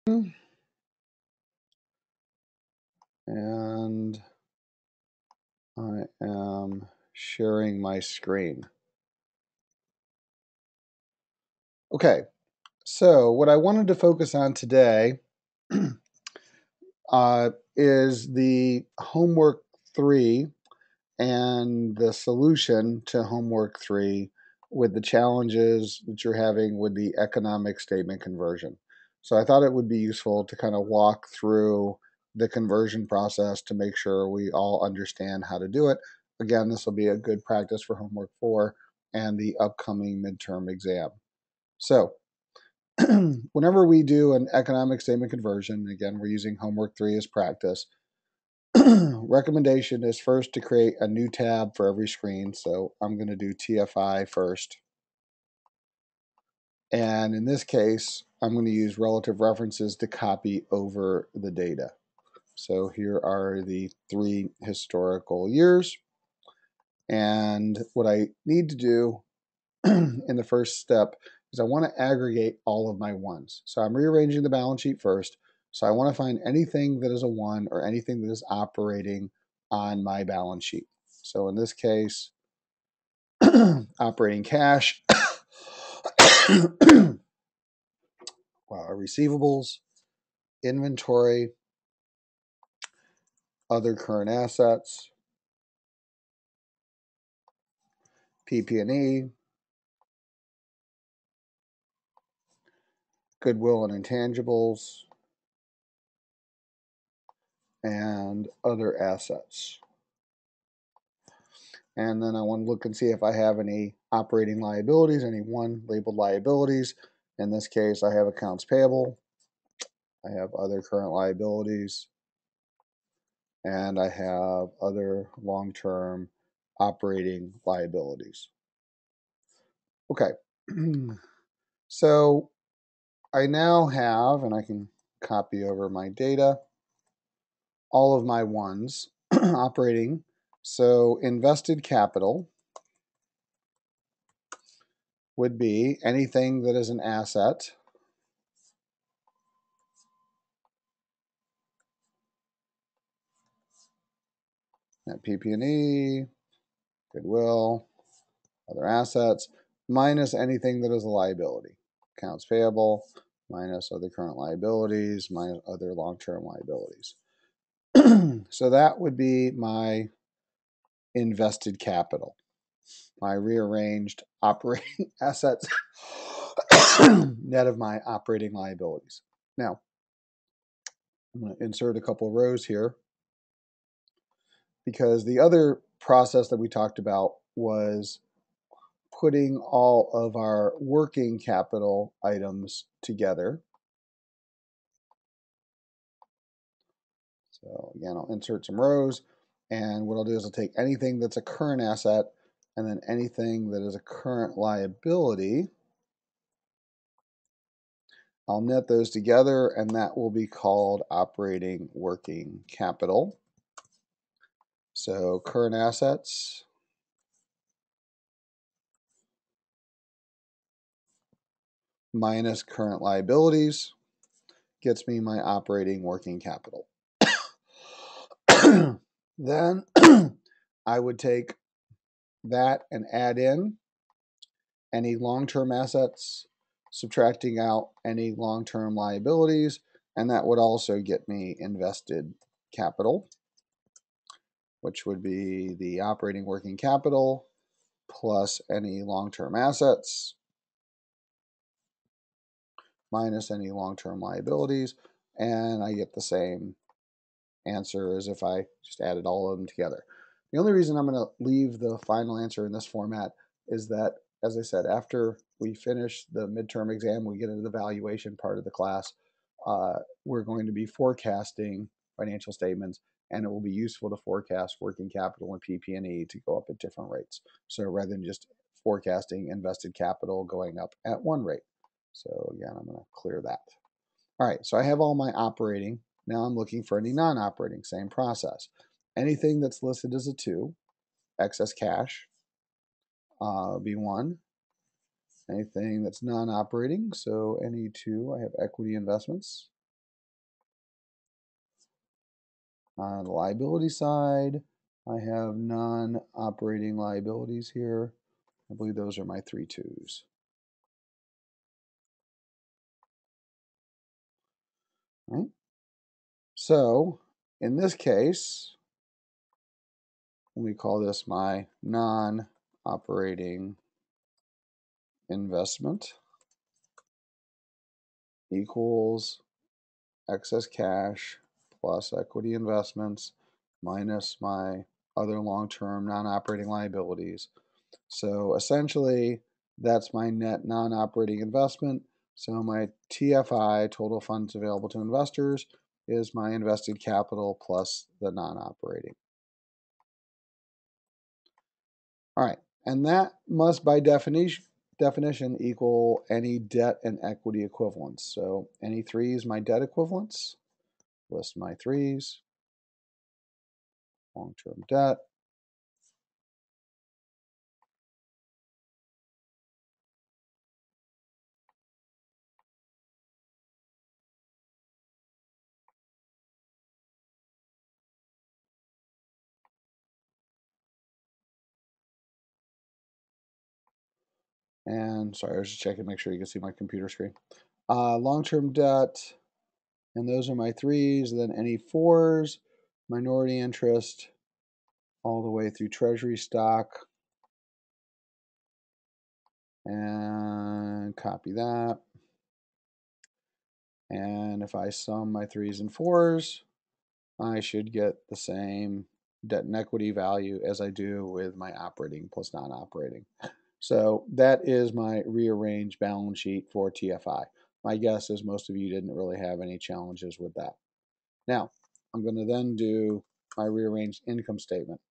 And I am sharing my screen. Okay, so what I wanted to focus on today is the homework 3 and the solution to homework 3 with the challenges that you're having with the economic statement conversion. So I thought it would be useful to kind of walk through the conversion process to make sure we all understand how to do it. Again, this will be a good practice for homework 4 and the upcoming midterm exam. So whenever we do an economic statement conversion, again, we're using homework 3 as practice. Recommendation is first to create a new tab for every screen. So I'm going to do TFI first. And in this case, I'm going to use relative references to copy over the data. So here are the 3 historical years. And what I need to do in the first step is I want to aggregate all of my ones. So I'm rearranging the balance sheet first. So I want to find anything that is a 1 or anything that is operating on my balance sheet. So in this case, operating cash, receivables, inventory, other current assets, PP&E, goodwill and intangibles, and other assets. And then I want to look and see if I have any operating liabilities, any 1 labeled liabilities. In this case, I have accounts payable, I have other current liabilities, and I have other long-term operating liabilities. Okay, so I now have, and I can copy over my data, all of my ones operating. So invested capital would be anything that is an asset at PP&E, goodwill, other assets, minus anything that is a liability. Accounts payable, minus other current liabilities, minus other long-term liabilities. So that would be my invested capital, my rearranged operating assets, net of my operating liabilities. Now, I'm going to insert a couple of rows here because the other process that we talked about was putting all of our working capital items together. So again, I'll insert some rows, and what I'll do is I'll take anything that's a current asset and then anything that is a current liability. I'll net those together, and that will be called operating working capital. So current assets minus current liabilities gets me my operating working capital. Then I would take that and add in any long-term assets, subtracting out any long-term liabilities, and that would also get me invested capital, which would be the operating working capital plus any long-term assets minus any long-term liabilities, and I get the same answer as if I just added all of them together. The only reason I'm going to leave the final answer in this format is that, as I said, after we finish the midterm exam, we get into the valuation part of the class, we're going to be forecasting financial statements, and it will be useful to forecast working capital and PP&E to go up at different rates. So rather than just forecasting invested capital going up at one rate. So again, I'm going to clear that. All right, so I have all my operating. Now I'm looking for any non-operating, same process. Anything that's listed as a 2, excess cash, be 1. Anything that's non-operating, so any 2, I have equity investments, On the liability side, I have non-operating liabilities here. I believe those are my 3 twos. Right? So in this case, we call this my non-operating investment equals excess cash plus equity investments minus my other long-term non-operating liabilities. So essentially, that's my net non-operating investment. So my TFI, total funds available to investors, is my invested capital plus the non-operating. All right, and that must by definition equal any debt and equity equivalents. So any threes, my debt equivalents, list my threes, long-term debt, and sorry, I was just checking, make sure you can see my computer screen. Long-term debt, and those are my threes. Then any fours, minority interest, all the way through treasury stock, and copy that. And if I sum my threes and fours, I should get the same debt and equity value as I do with my operating plus non-operating. So that is my rearranged balance sheet for TFI. My guess is most of you didn't really have any challenges with that. Now, I'm going to then do my rearranged income statement.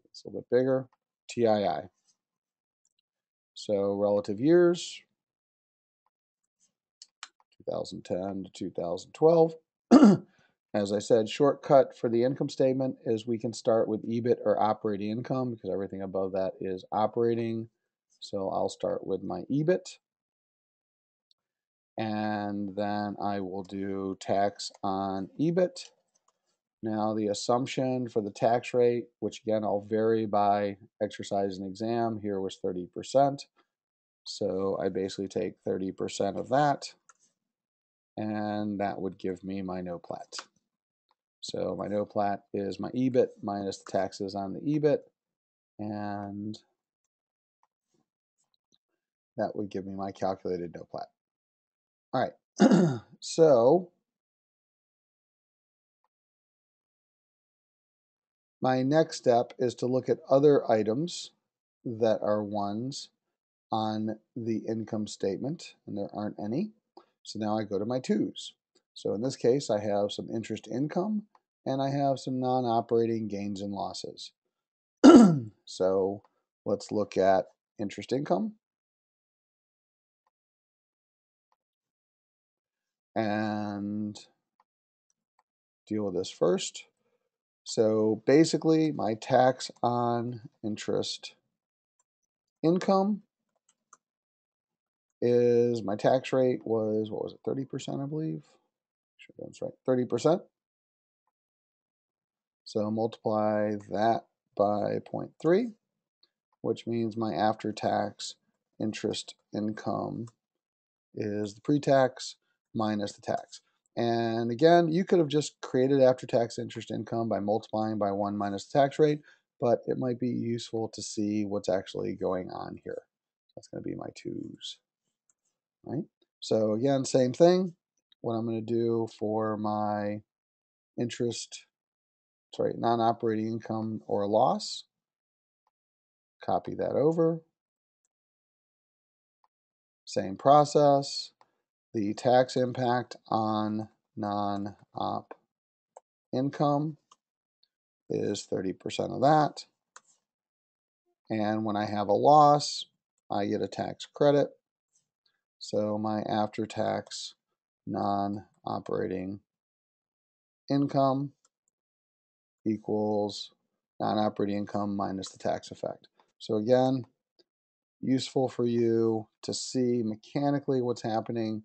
It's a little bit bigger, TII. So relative years, 2010 to 2012. As I said, shortcut for the income statement is we can start with EBIT or operating income because everything above that is operating. So I'll start with my EBIT. And then I will do tax on EBIT. Now the assumption for the tax rate, which again I'll vary by exercise and exam, here was 30%. So I basically take 30% of that, and that would give me my no-plat. So my no-plat is my EBIT minus the taxes on the EBIT, and that would give me my calculated no-plat. All right, so my next step is to look at other items that are ones on the income statement, and there aren't any. So now I go to my twos. So in this case, I have some interest income, and I have some non-operating gains and losses. So let's look at interest income. And deal with this first. So basically, my tax on interest income is my tax rate was, what was it, 30%, I believe? Sure, that's right, 30%. So multiply that by 0.3, which means my after-tax interest income is the pre-tax minus the tax. And again, you could have just created after-tax interest income by multiplying by 1 minus the tax rate, but it might be useful to see what's actually going on here. That's going to be my twos, right? So again, same thing. What I'm going to do for my non-operating income or loss, copy that over. Same process. The tax impact on non-op income is 30% of that. And when I have a loss, I get a tax credit. So my after-tax non-operating income equals non-operating income minus the tax effect. So again, useful for you to see mechanically what's happening.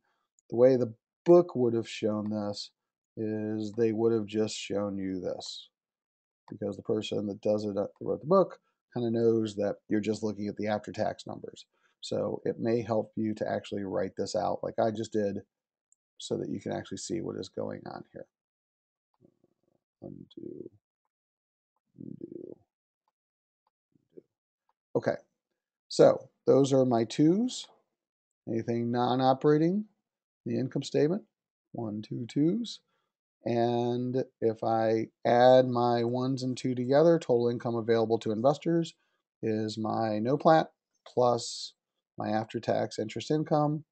The way the book would have shown this is they would have just shown you this, because the person that does it, that wrote the book, kind of knows that you're just looking at the after-tax numbers. So it may help you to actually write this out like I just did, so that you can actually see what is going on here. Undo, undo, undo. Okay, so those are my twos. Anything non-operating, the income statement, 1, 2 twos. And if I add my ones and two together, total income available to investors is my no plat plus my after-tax interest income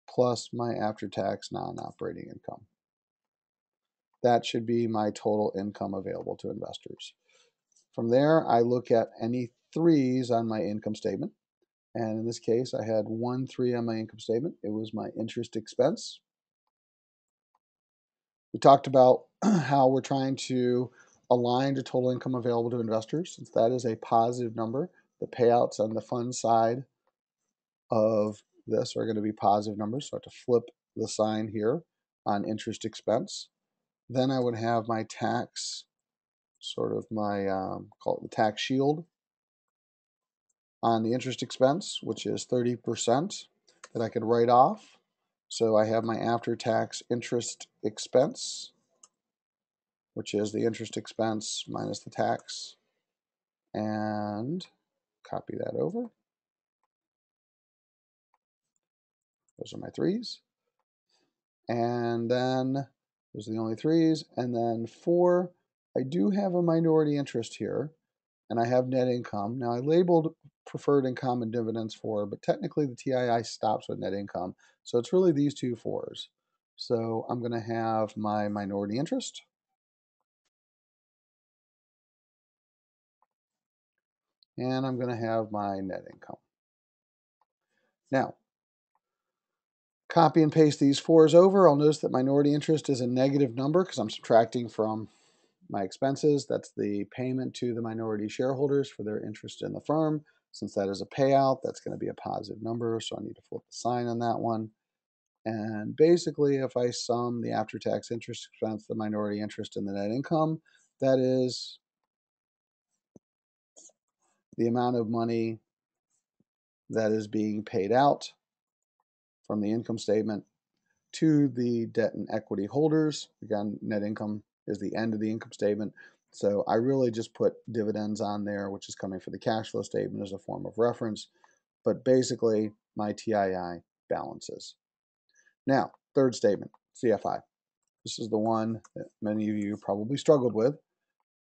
plus my after-tax non-operating income. That should be my total income available to investors. From there, I look at any threes on my income statement. And in this case, I had 1 3 on my income statement. It was my interest expense. We talked about how we're trying to align to total income available to investors. Since that is a positive number, the payouts on the fund side of this are going to be positive numbers. So I have to flip the sign here on interest expense. Then I would have my tax, sort of my, call it the tax shield on the interest expense, which is 30% that I could write off. So I have my after-tax interest expense, which is the interest expense minus the tax, and copy that over. Those are my threes. And then those are the only threes. And then 4, I do have a minority interest here, and I have net income. Now I labeled preferred and common dividends 4, but technically the TII stops with net income. So it's really these two 4s. So I'm going to have my minority interest. And I'm going to have my net income. Now, copy and paste these 4s over. I'll notice that minority interest is a negative number because I'm subtracting from my expenses. That's the payment to the minority shareholders for their interest in the firm. Since that is a payout, that's going to be a positive number, so I need to flip the sign on that one. And basically, if I sum the after-tax interest expense, the minority interest, and the net income, that is the amount of money that is being paid out from the income statement to the debt and equity holders. Again, net income is the end of the income statement. So I really just put dividends on there, which is coming for the cash flow statement as a form of reference. But basically, my TII balances. Now, third statement, CFI. This is the one that many of you probably struggled with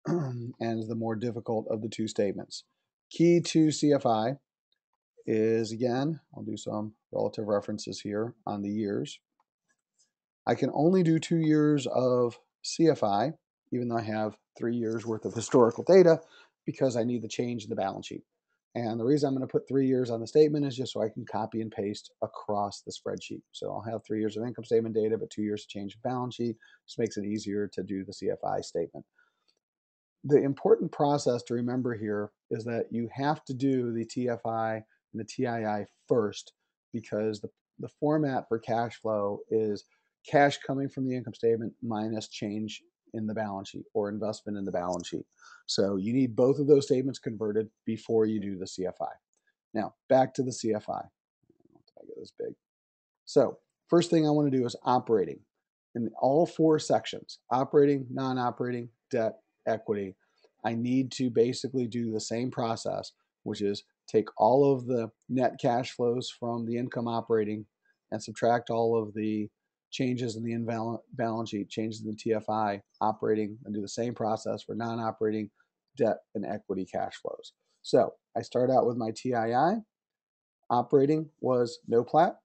and is the more difficult of the two statements. Key to CFI is, again, I'll do some relative references here on the years. I can only do 2 years of CFI, even though I have 3 years worth of historical data, because I need the change in the balance sheet. And the reason I'm going to put 3 years on the statement is just so I can copy and paste across the spreadsheet. So I'll have 3 years of income statement data, but 2 years to change the balance sheet. Just makes it easier to do the CFI statement. The important process to remember here is that you have to do the TFI and the TII first, because the format for cash flow is cash coming from the income statement minus change in the balance sheet or investment in the balance sheet. So you need both of those statements converted before you do the CFI. Now, back to the CFI. I get this big. So first thing I want to do is operating. In all 4 sections, operating, non-operating, debt, equity, I need to basically do the same process, which is take all of the net cash flows from the income operating and subtract all of the changes in the balance sheet, changes in the TFI operating, and do the same process for non-operating, debt, and equity cash flows. So I start out with my TII. Operating was no plat.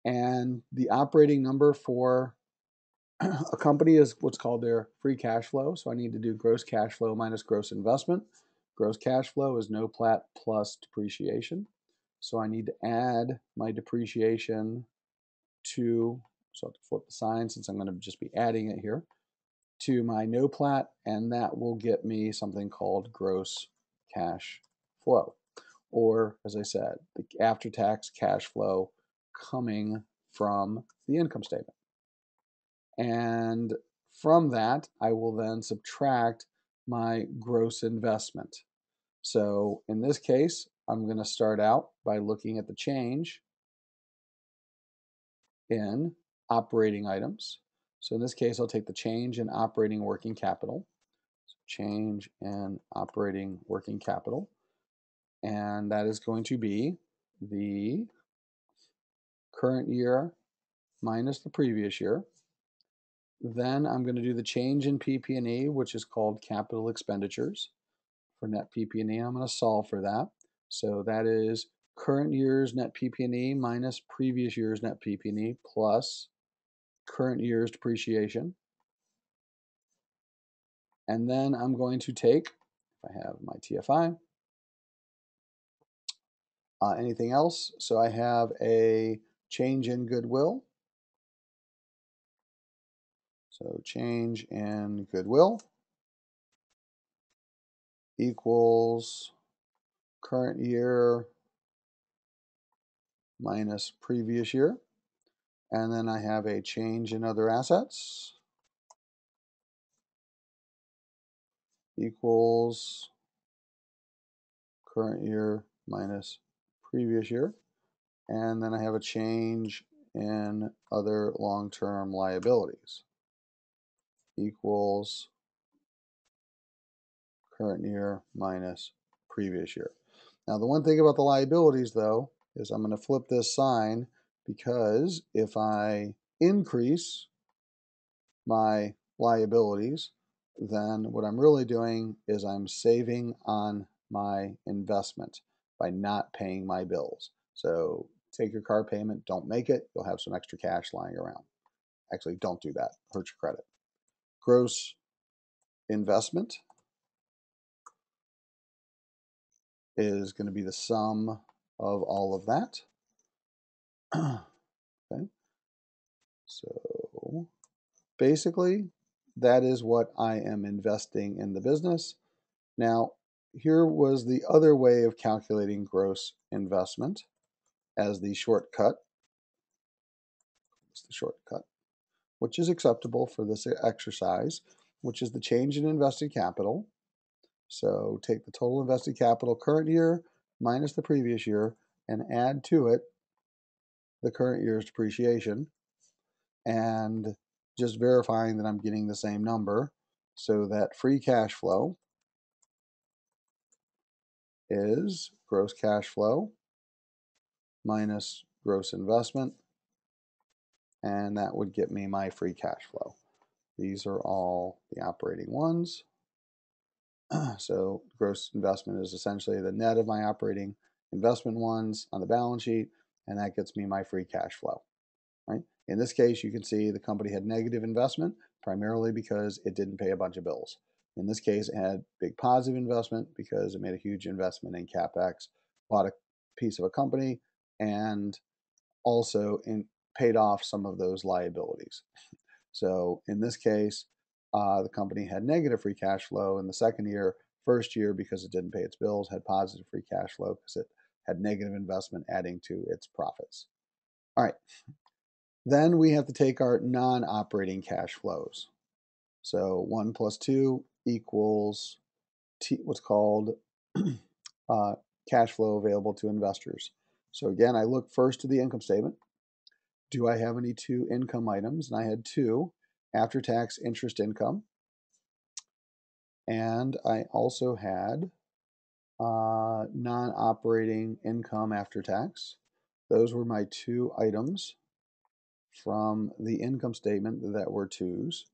And the operating number for a company is what's called their free cash flow. So I need to do gross cash flow minus gross investment. Gross cash flow is no plat plus depreciation. So I need to add my depreciation to, so I have to flip the sign since I'm going to just be adding it here, to my no plat, and that will get me something called gross cash flow. Or, as I said, the after-tax cash flow coming from the income statement. And from that, I will then subtract my gross investment. So in this case, I'm going to start out by looking at the change in operating items. So in this case, I'll take the change in operating working capital. So change in operating working capital. And that is going to be the current year minus the previous year. Then I'm going to do the change in PP&E, which is called capital expenditures. For net PP&E, I'm going to solve for that. So that is current year's net PP&E minus previous year's net PP&E plus current year's depreciation. And then I'm going to take, if I have my TFI, anything else. So I have a change in goodwill. So change in goodwill equals current year minus previous year. And then I have a change in other assets equals current year minus previous year. And then I have a change in other long-term liabilities equals current year minus previous year. Now, the one thing about the liabilities, though, is I'm going to flip this sign, because if I increase my liabilities, then what I'm really doing is I'm saving on my investment by not paying my bills. So take your car payment, don't make it, you'll have some extra cash lying around. Actually, don't do that, hurt your credit. Gross investment is going to be the sum of all of that. Okay, so basically, that is what I am investing in the business. Now, here was the other way of calculating gross investment as the shortcut. It's the shortcut, which is acceptable for this exercise, which is the change in invested capital. So take the total invested capital current year minus the previous year and add to it the current year's depreciation, and just verifying that I'm getting the same number, so that free cash flow is gross cash flow minus gross investment, and that would get me my free cash flow. These are all the operating ones. So gross investment is essentially the net of my operating investment ones on the balance sheet, and that gets me my free cash flow. Right? In this case, you can see the company had negative investment primarily because it didn't pay a bunch of bills. In this case, it had big positive investment because it made a huge investment in CapEx, bought a piece of a company, and also paid off some of those liabilities. So in this case, the company had negative free cash flow in the second year. First year, because it didn't pay its bills, had positive free cash flow because it had negative investment adding to its profits. All right. Then we have to take our non-operating cash flows. So 1 plus 2 equals what's called cash flow available to investors. So again, I look first to the income statement. Do I have any two income items? And I had two: after-tax interest income, and I also had non-operating income after tax. Those were my two items from the income statement that were twos.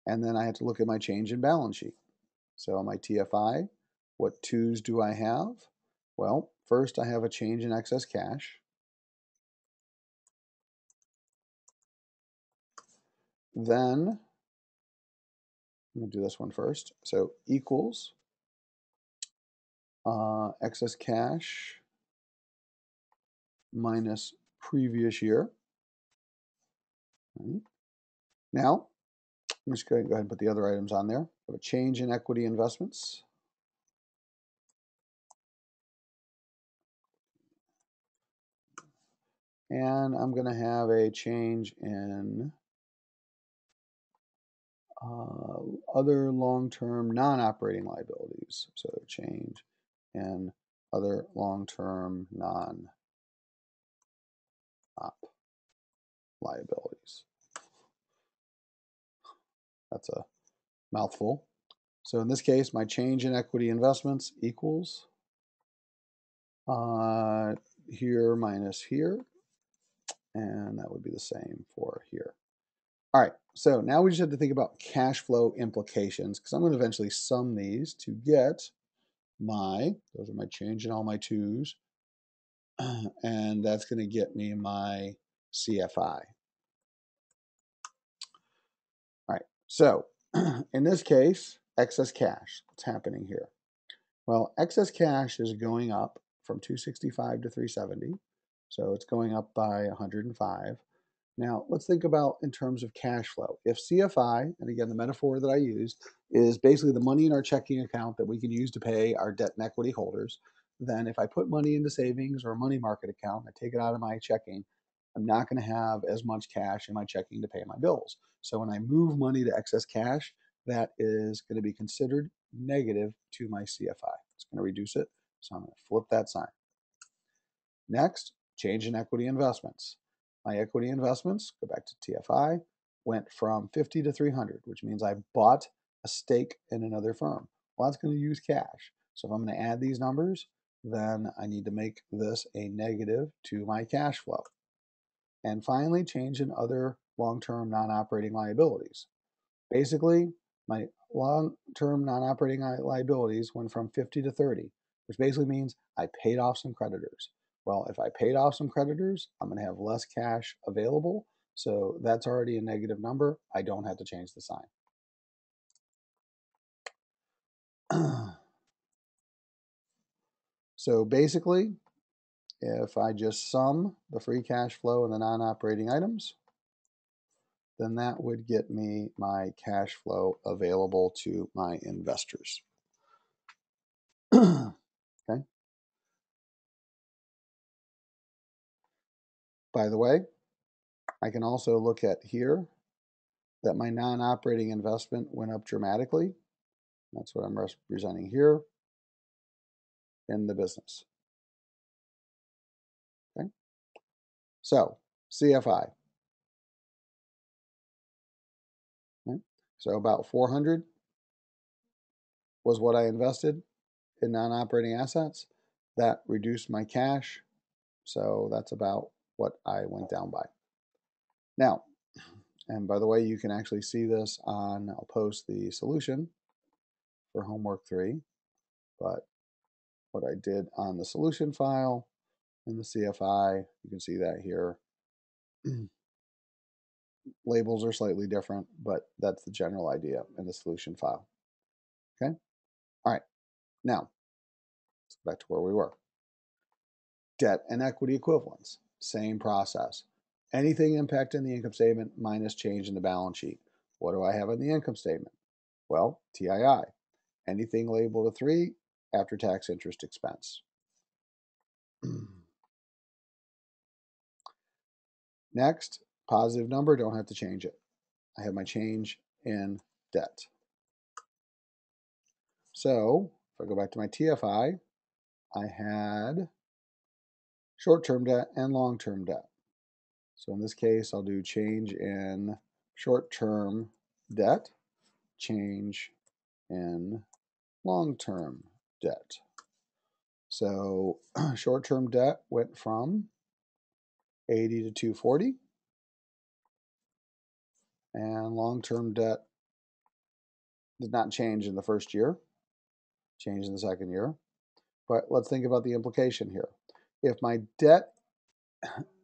And then I had to look at my change in balance sheet. So on my TFI, what twos do I have? Well, first I have a change in excess cash. Then, I'm going to do this one first. So equals excess cash minus previous year. Right. Now, I'm just going to go ahead and put the other items on there. I have a change in equity investments. And I'm going to have a change in other long-term non-operating liabilities. So change in other long-term non-op liabilities. That's a mouthful. So in this case, my change in equity investments equals here minus here, and that would be the same for here. All right, so now we just have to think about cash flow implications, because I'm going to eventually sum these to get those are my change in all my twos, and that's going to get me my CFI. All right, so in this case, excess cash, what's happening here? Well, excess cash is going up from 265 to 370, so it's going up by 105. Now, let's think about in terms of cash flow. If CFI, and again, the metaphor that I used, is basically the money in our checking account that we can use to pay our debt and equity holders, then if I put money into savings or a money market account, I take it out of my checking, I'm not going to have as much cash in my checking to pay my bills. So when I move money to excess cash, that is going to be considered negative to my CFI. It's going to reduce it, so I'm going to flip that sign. Next, change in equity investments. My equity investments, go back to TFI, went from 50 to 300, which means I bought a stake in another firm. Well, that's going to use cash. So if I'm going to add these numbers, then I need to make this a negative to my cash flow. And finally, change in other long-term non-operating liabilities. Basically, my long-term non-operating liabilities went from 50 to 30, which basically means I paid off some creditors. Well, if I paid off some creditors, I'm going to have less cash available. So that's already a negative number. I don't have to change the sign. So basically, if I just sum the free cash flow and the non-operating items, then that would get me my cash flow available to my investors. Okay. By the way, I can also look at here that my non-operating investment went up dramatically. That's what I'm representing here in the business. Okay. So CFI. Okay. So about 400 was what I invested in non-operating assets. That reduced my cash. So that's about what I went down by. Now, and by the way, you can actually see this on, I'll post the solution for homework 3, but what I did on the solution file in the CFI, you can see that here. Labels are slightly different, but that's the general idea in the solution file. Okay? All right. Now, let's go back to where we were. Debt and equity equivalents, same process. Anything impacting the income statement minus change in the balance sheet. What do I have in the income statement? Well, TII. Anything labeled a 3, after-tax interest expense. Next, positive number, don't have to change it. I have my change in debt. So if I go back to my TFI, I had short-term debt and long-term debt. So in this case, I'll do change in short-term debt, change in long-term debt. So short-term debt went from 80 to 240, and long-term debt did not change in the first year, changed in the second year. But let's think about the implication here. If my debt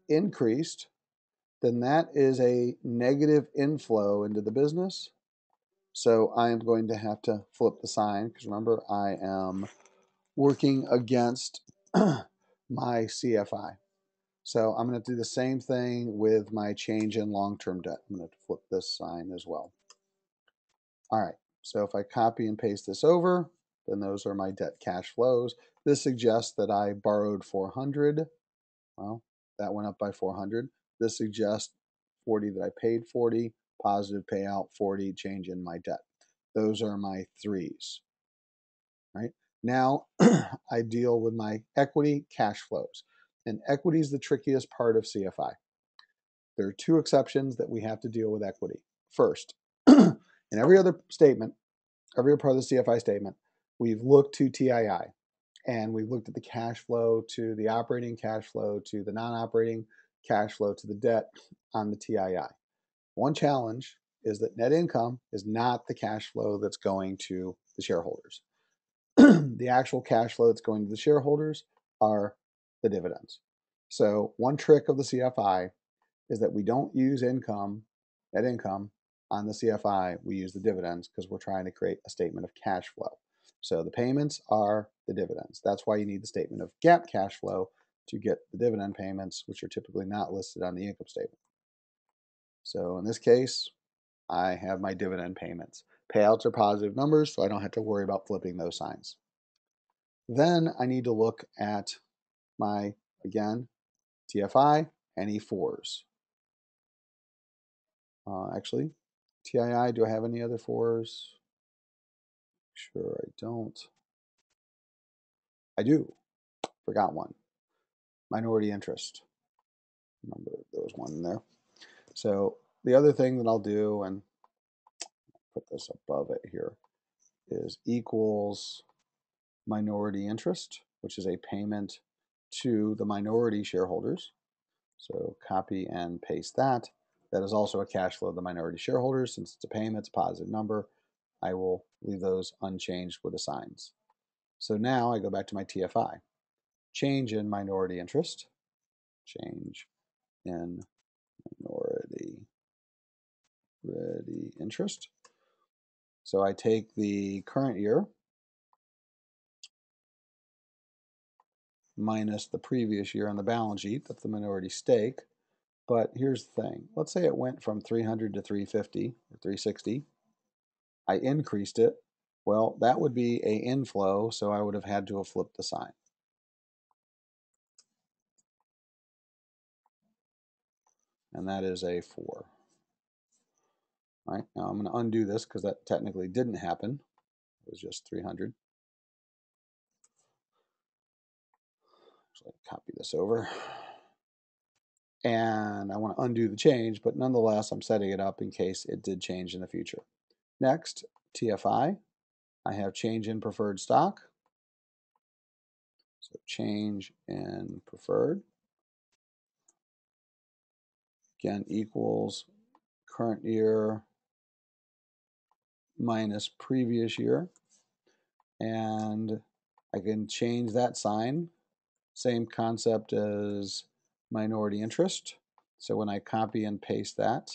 increased, then that is a negative inflow into the business. So I am going to have to flip the sign, because remember, I am working against my CFI. So I'm going to do the same thing with my change in long-term debt. I'm going to flip this sign as well. All right, so if I copy and paste this over, then those are my debt cash flows. This suggests that I borrowed 400. Well, that went up by 400. This suggests 40 that I paid 40, positive payout, 40, change in my debt. Those are my threes, right? Now I deal with my equity cash flows. And equity is the trickiest part of CFI. There are two exceptions that we have to deal with equity. First, in every other statement, every part of the CFI statement, we've looked to TII. And we've looked at the cash flow to the operating cash flow to the non-operating cash flow to the debt on the TII. One challenge is that net income is not the cash flow that's going to the shareholders. The actual cash flow that's going to the shareholders are the dividends. So one trick of the CFI is that we don't use net income on the CFI. We use the dividends because we're trying to create a statement of cash flow. So the payments are the dividends. That's why you need the statement of GAAP cash flow to get the dividend payments, which are typically not listed on the income statement. So in this case, I have my dividend payments. Payouts are positive numbers, so I don't have to worry about flipping those signs. Then I need to look at my, again, TFI and E4s. Actually, TII, do I have any other 4s? Sure, I don't. I do. Forgot one. Minority interest. Remember there was one in there. So the other thing that I'll do, and put this above it here, is equals minority interest, which is a payment to the minority shareholders. So copy and paste that. That is also a cash flow of the minority shareholders. Since it's a payment, it's a positive number. I will leave those unchanged with the signs. So now I go back to my TFI. Change in minority interest. Change in minority interest. So I take the current year minus the previous year on the balance sheet. That's the minority stake. But here's the thing. Let's say it went from 300 to 350 or 360. I increased it. Well, that would be an inflow, so I would have had to have flipped the sign. And that is a 4. All right, now I'm going to undo this because that technically didn't happen. It was just 300. So copy this over. And I want to undo the change, but nonetheless, I'm setting it up in case it did change in the future. Next, TFI. I have change in preferred stock. So change in preferred. Again, equals current year minus previous year. And I can change that sign. Same concept as minority interest. So when I copy and paste that,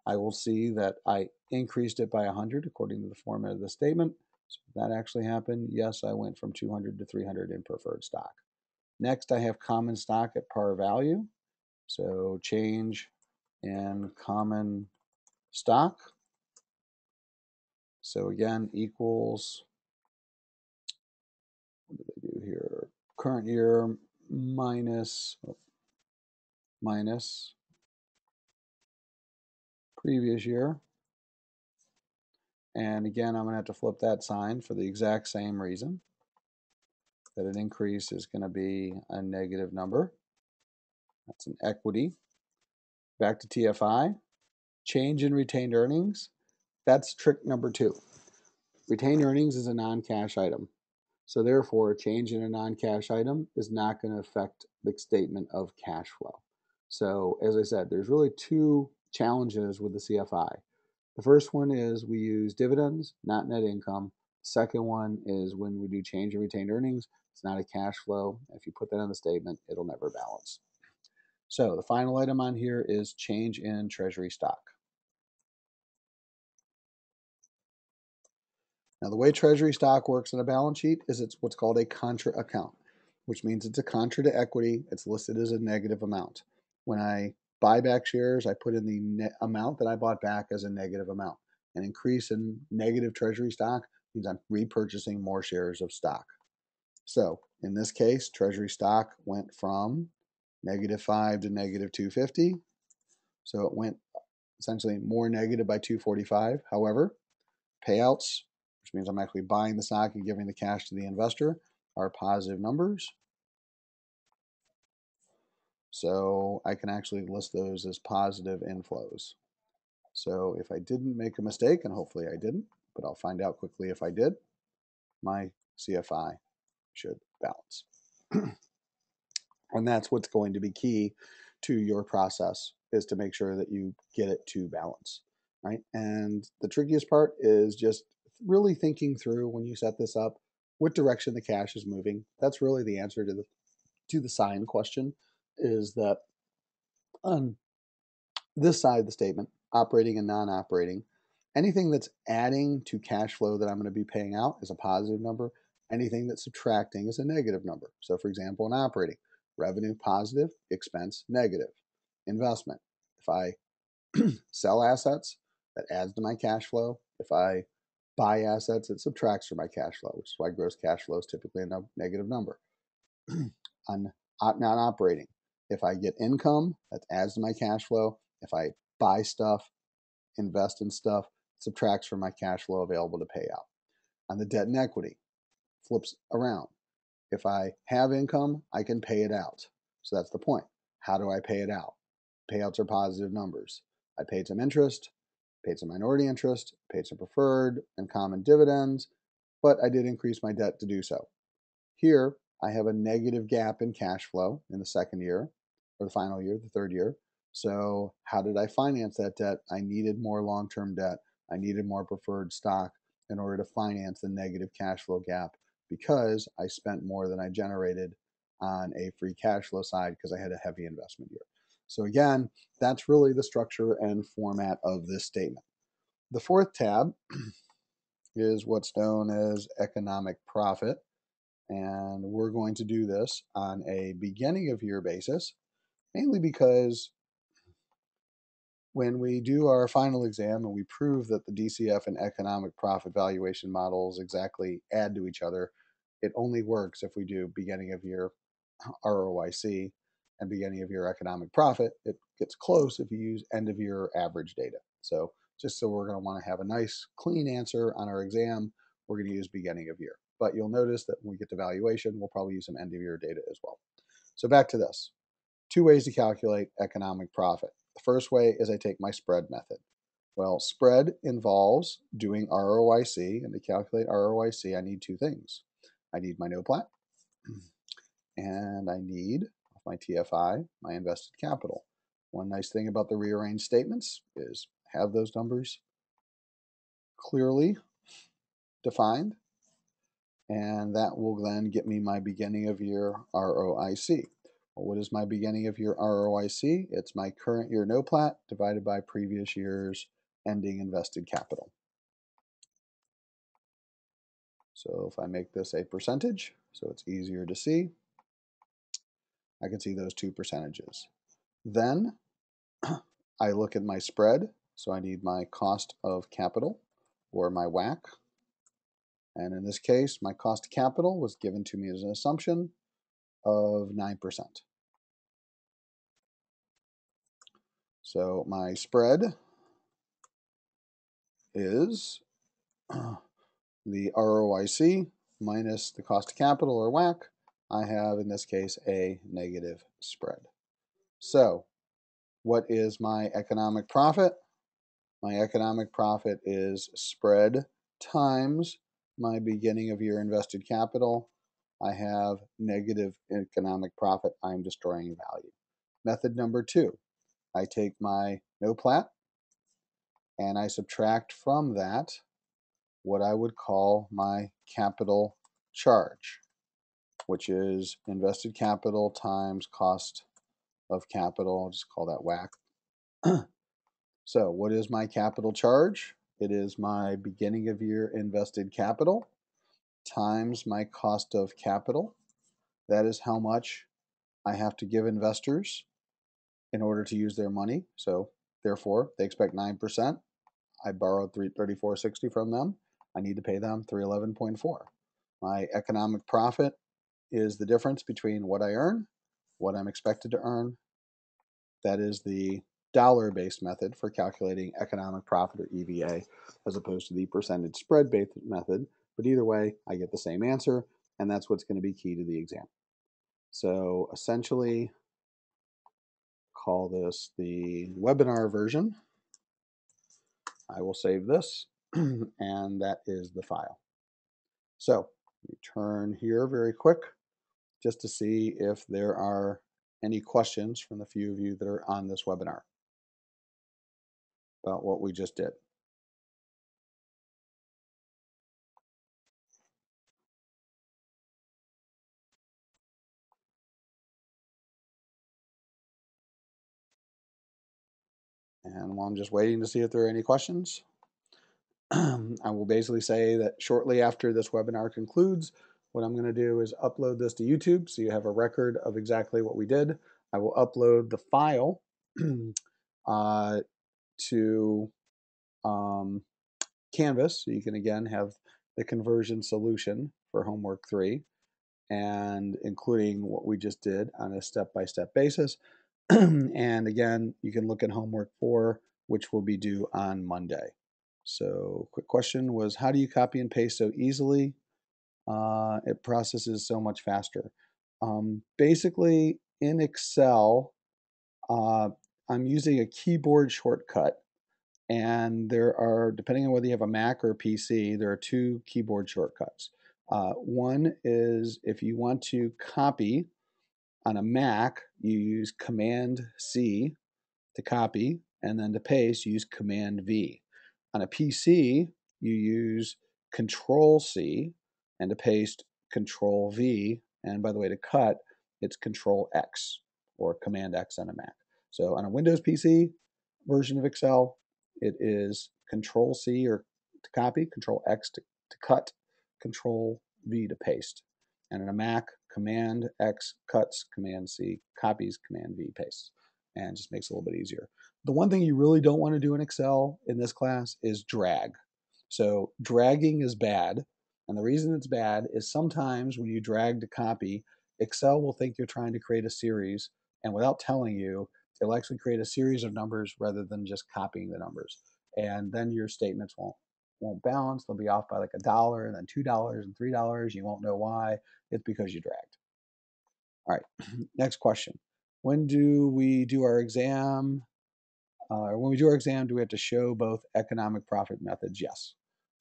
I will see that I increased it by 100 according to the format of the statement. So that actually happened. Yes, I went from 200 to 300 in preferred stock. Next, I have common stock at par value. So change in common stock. So again, equals, what did they do here? Current year minus previous year. And again, I'm going to have to flip that sign for the exact same reason, that an increase is going to be a negative number. That's an equity. Back to TFI. Change in retained earnings. That's trick number 2. Retained earnings is a non-cash item. So therefore, a change in a non-cash item is not going to affect the statement of cash flow. So as I said, there's really 2 challenges with the CFI. The first one is we use dividends, not net income. The second one is when we do change in retained earnings, it's not a cash flow. If you put that on the statement, it'll never balance. So the final item on here is change in treasury stock. Now the way treasury stock works in a balance sheet is it's what's called a contra account, which means it's a contra to equity. It's listed as a negative amount. When I buy back shares, I put in the net amount that I bought back as a negative amount. An increase in negative treasury stock means I'm repurchasing more shares of stock. So in this case, treasury stock went from -5 to -250. So it went essentially more negative by 245. However, payouts, which means I'm actually buying the stock and giving the cash to the investor, are positive numbers. So I can actually list those as positive inflows. So if I didn't make a mistake, and hopefully I didn't, but I'll find out quickly if I did, my CFI should balance. And that's what's going to be key to your process, is to make sure that you get it to balance, right? And the trickiest part is just really thinking through, when you set this up, what direction the cash is moving. That's really the answer to the sign question, is that on this side of the statement, operating and non-operating, anything that's adding to cash flow that I'm going to be paying out is a positive number. Anything that's subtracting is a negative number. So for example, in operating, revenue positive, expense negative. Investment, if I sell assets, that adds to my cash flow. If I buy assets, it subtracts from my cash flow, which is why gross cash flow is typically a negative number. On non-operating, if I get income, that adds to my cash flow. If I buy stuff, invest in stuff, it subtracts from my cash flow available to pay out. On the debt and equity, flips around. If I have income, I can pay it out. So that's the point. How do I pay it out? Payouts are positive numbers. I paid some interest, paid some minority interest, paid some preferred and common dividends, but I did increase my debt to do so. Here, I have a negative gap in cash flow in the second year, or the final year, the third year. So how did I finance that debt? I needed more long-term debt. I needed more preferred stock in order to finance the negative cash flow gap, because I spent more than I generated on a free cash flow side because I had a heavy investment year. So again, that's really the structure and format of this statement. The fourth tab is what's known as economic profit. And we're going to do this on a beginning of year basis, mainly because when we do our final exam and we prove that the DCF and economic profit valuation models exactly add to each other, it only works if we do beginning of year ROIC and beginning of year economic profit. It gets close if you use end of year average data. So just so we're going to want to have a nice clean answer on our exam, we're going to use beginning of year. But you'll notice that when we get to valuation, we'll probably use some end of year data as well. So back to this. Two ways to calculate economic profit. The first way is I take my spread method. Well, spread involves doing ROIC, and to calculate ROIC, I need two things. I need my NOPLAT, and I need my TFI, my invested capital. One nice thing about the rearranged statements is have those numbers clearly defined, and that will then get me my beginning of year ROIC. Well, what is my beginning of year ROIC? It's my current year NOPLAT divided by previous year's ending invested capital. So if I make this a percentage, so it's easier to see, I can see those two percentages. Then I look at my spread, so I need my cost of capital, or my WACC. And in this case, my cost of capital was given to me as an assumption of 9%. So my spread is the ROIC minus the cost of capital, or WACC. I have, in this case, a negative spread. So what is my economic profit? My economic profit is spread times my beginning of year invested capital. I have negative economic profit. I'm destroying value. Method number two, I take my NOPLAT and I subtract from that what I would call my capital charge, which is invested capital times cost of capital. I'll just call that WACC. So what is my capital charge? It is my beginning of year invested capital times my cost of capital. That is how much I have to give investors in order to use their money. So therefore, they expect 9%. I borrowed $34.60 from them. I need to pay them $311.4. My economic profit is the difference between what I earn, what I'm expected to earn. That is the dollar-based method for calculating economic profit, or EVA, as opposed to the percentage spread-based method. But either way, I get the same answer, and that's what's going to be key to the exam. So essentially, call this the webinar version. I will save this, and that is the file. So let me turn here very quick just to see if there are any questions from the few of you that are on this webinar about what we just did. And while I'm just waiting to see if there are any questions, I will basically say that shortly after this webinar concludes, what I'm going to do is upload this to YouTube so you have a record of exactly what we did. I will upload the file to Canvas so you can again have the conversion solution for homework 3, and including what we just did on a step-by-step basis. And again, you can look at homework 4, which will be due on Monday. So quick question was, how do you copy and paste so easily? It processes so much faster. Basically, in Excel, I'm using a keyboard shortcut, and there are, depending on whether you have a Mac or a PC, there are 2 keyboard shortcuts. One is if you want to copy on a Mac, you use Command C to copy, and then to paste, you use Command V. On a PC, you use Control C, and to paste, Control V. And by the way, to cut, it's Control X or Command X on a Mac. So on a Windows PC version of Excel, it is Control C or to copy, Control X to cut, Control V to paste. And on a Mac, Command X cuts, Command C copies, Command V pastes, and just makes it a little bit easier. The one thing you really don't want to do in Excel in this class is drag. So dragging is bad, and the reason it's bad is sometimes when you drag to copy, Excel will think you're trying to create a series, and without telling you, it'll actually create a series of numbers rather than just copying the numbers. And then your statements won't balance. They'll be off by like $1, and then $2 and $3. You won't know why. It's because you dragged. All right, next question. When do we do our exam? When we do our exam, do we have to show both economic profit methods? Yes.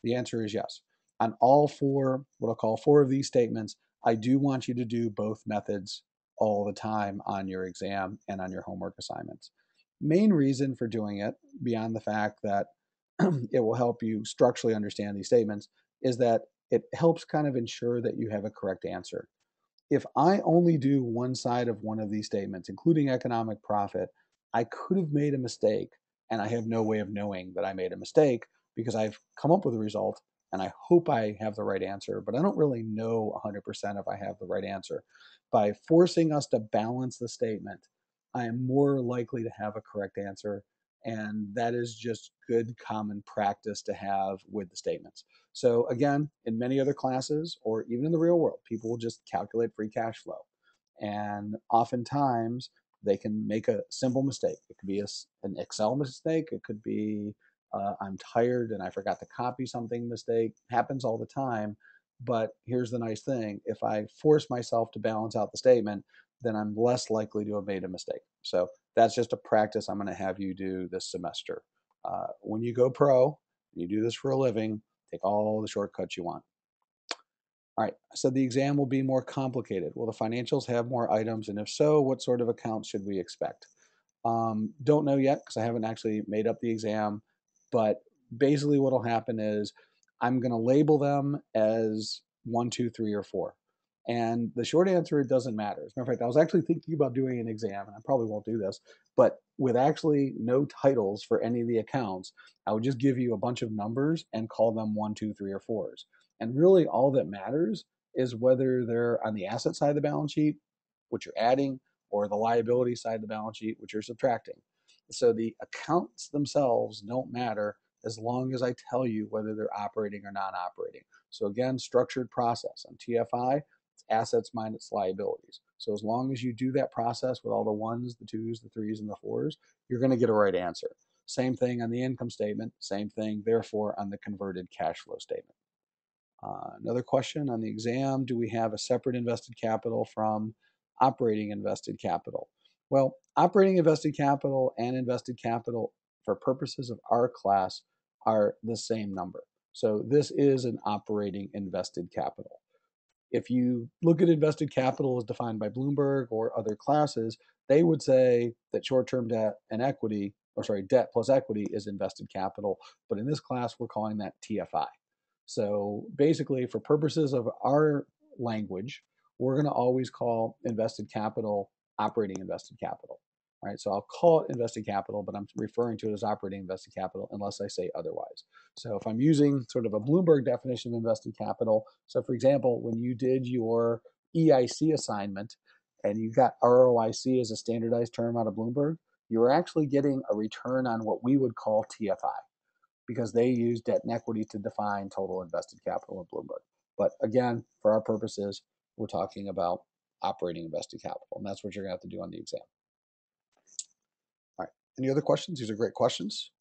The answer is yes. On all 4, what I'll call 4 of these statements, I do want you to do both methods all the time on your exam and on your homework assignments. Main reason for doing it, beyond the fact that it will help you structurally understand these statements, is that it helps kind of ensure that you have a correct answer. If I only do one side of one of these statements, including economic profit, I could have made a mistake, and I have no way of knowing that I made a mistake because I've come up with a result and I hope I have the right answer, but I don't really know 100% if I have the right answer. By forcing us to balance the statement, I am more likely to have a correct answer, and that is just good common practice to have with the statements. So again, in many other classes or even in the real world, people will just calculate free cash flow. And oftentimes they can make a simple mistake. It could be an Excel mistake. It could be I'm tired and I forgot to copy something mistake. Happens all the time. But here's the nice thing. If I force myself to balance out the statement, then I'm less likely to have made a mistake. So that's just a practice I'm going to have you do this semester. When you go pro, you do this for a living, take all the shortcuts you want. All right, so the exam will be more complicated. Will the financials have more items? And if so, what sort of accounts should we expect? Don't know yet because I haven't actually made up the exam. But basically, what will happen is I'm going to label them as 1, 2, 3, or 4. And the short answer, it doesn't matter. As a matter of fact, I was actually thinking about doing an exam, and I probably won't do this, but with actually no titles for any of the accounts, I would just give you a bunch of numbers and call them 1, 2, 3, or 4s. And really, all that matters is whether they're on the asset side of the balance sheet, which you're adding, or the liability side of the balance sheet, which you're subtracting. So the accounts themselves don't matter as long as I tell you whether they're operating or not operating. So again, structured process. On TFI, it's assets minus liabilities. So as long as you do that process with all the ones, the twos, the threes, and the fours, you're going to get a right answer. Same thing on the income statement, same thing, therefore, on the converted cash flow statement. Another question on the exam, do we have a separate invested capital from operating invested capital? Well, operating invested capital and invested capital for purposes of our class are the same number. So this is an operating invested capital. If you look at invested capital as defined by Bloomberg or other classes, they would say that short-term debt and equity, or sorry, debt plus equity is invested capital. But in this class, we're calling that TFI. So basically, for purposes of our language, we're going to always call invested capital operating invested capital. All right, so I'll call it invested capital, but I'm referring to it as operating invested capital unless I say otherwise. So if I'm using sort of a Bloomberg definition of invested capital, so for example, when you did your EIC assignment and you got ROIC as a standardized term out of Bloomberg, you were actually getting a return on what we would call TFI because they use debt and equity to define total invested capital in Bloomberg. But again, for our purposes, we're talking about operating invested capital, and that's what you're going to have to do on the exam. All right, any other questions? These are great questions.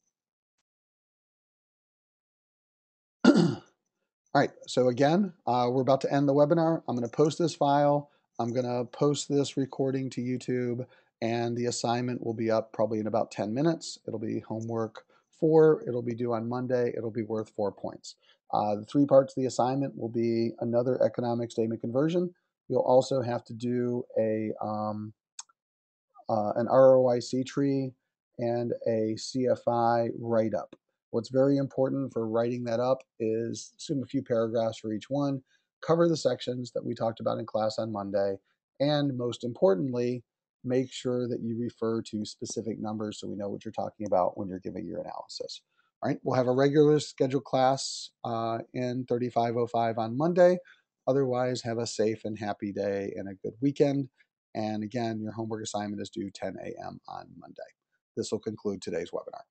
All right, so again, we're about to end the webinar. I'm going to post this file. I'm going to post this recording to YouTube, and the assignment will be up probably in about 10 minutes. It'll be homework 4. It'll be due on Monday. It'll be worth 4 points. The 3 parts of the assignment will be another economic statement conversion. You'll also have to do an ROIC tree and a CFI write-up. What's very important for writing that up is assume a few paragraphs for each one, cover the sections that we talked about in class on Monday, and most importantly, make sure that you refer to specific numbers so we know what you're talking about when you're giving your analysis. All right, we'll have a regular scheduled class in 3505 on Monday. Otherwise, have a safe and happy day and a good weekend. And again, your homework assignment is due 10 a.m. on Monday. This will conclude today's webinar.